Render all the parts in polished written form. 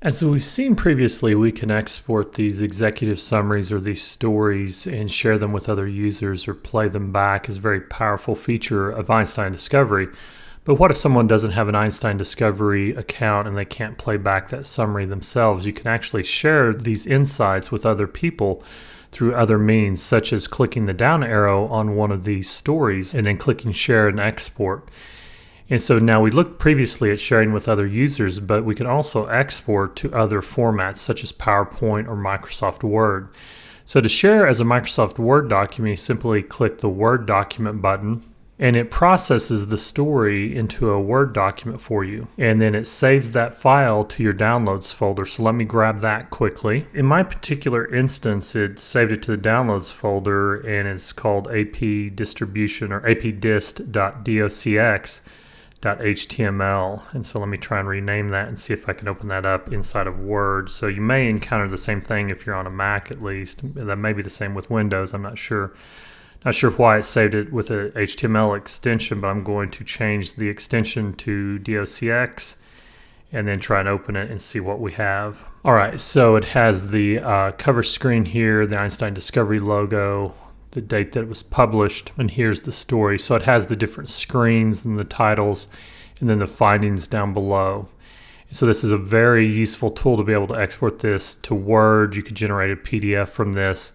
As we've seen previously, we can export these executive summaries or these stories and share them with other users or play them back as a very powerful feature of Einstein Discovery. But what if someone doesn't have an Einstein Discovery account and they can't play back that summary themselves? You can actually share these insights with other people through other means, such as clicking the down arrow on one of these stories and then clicking share and export. And so now we looked previously at sharing with other users, but we can also export to other formats such as PowerPoint or Microsoft Word. So to share as a Microsoft Word document, you simply click the Word document button and it processes the story into a Word document for you. And then it saves that file to your downloads folder. So let me grab that quickly. In my particular instance, it saved it to the downloads folder and it's called AP distribution or apdist.docx. .html, and so let me try and rename that and see if I can open that up inside of Word. So you may encounter the same thing if you're on a Mac, at least. That may be the same with Windows. I'm not sure why it saved it with a HTML extension, but I'm going to change the extension to docx and then try and open it and see what we have. All right, so it has the cover screen here, the Einstein Discovery logo, the date that it was published, and here's the story. So it has the different screens and the titles and then the findings down below. So this is a very useful tool to be able to export this to Word. You could generate a PDF from this,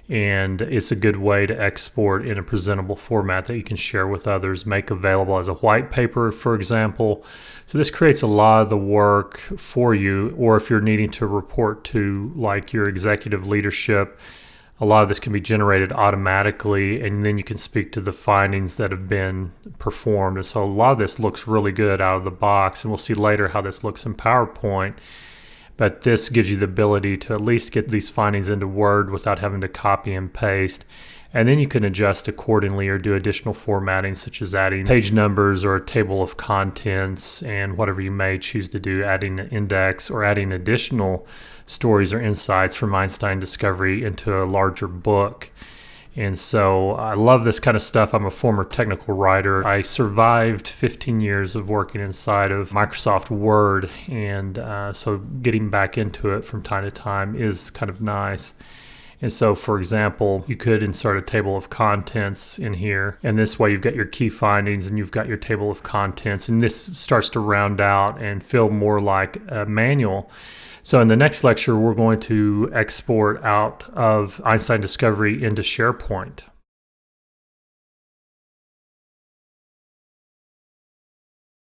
and it's a good way to export in a presentable format that you can share with others, make available as a white paper, for example. So this creates a lot of the work for you, or if you're needing to report to like your executive leadership, a lot of this can be generated automatically, and then you can speak to the findings that have been performed. And so a lot of this looks really good out of the box, and we'll see later how this looks in PowerPoint. But this gives you the ability to at least get these findings into Word without having to copy and paste. And then you can adjust accordingly or do additional formatting, such as adding page numbers or a table of contents and whatever you may choose to do, adding an index or adding additional stories or insights from Einstein Discovery into a larger book. And so I love this kind of stuff. I'm a former technical writer. I survived 15 years of working inside of Microsoft Word, and so getting back into it from time to time is kind of nice. And so, for example, you could insert a table of contents in here, and this way you've got your key findings and you've got your table of contents, and this starts to round out and feel more like a manual. So in the next lecture, we're going to export out of Einstein Discovery into SharePoint.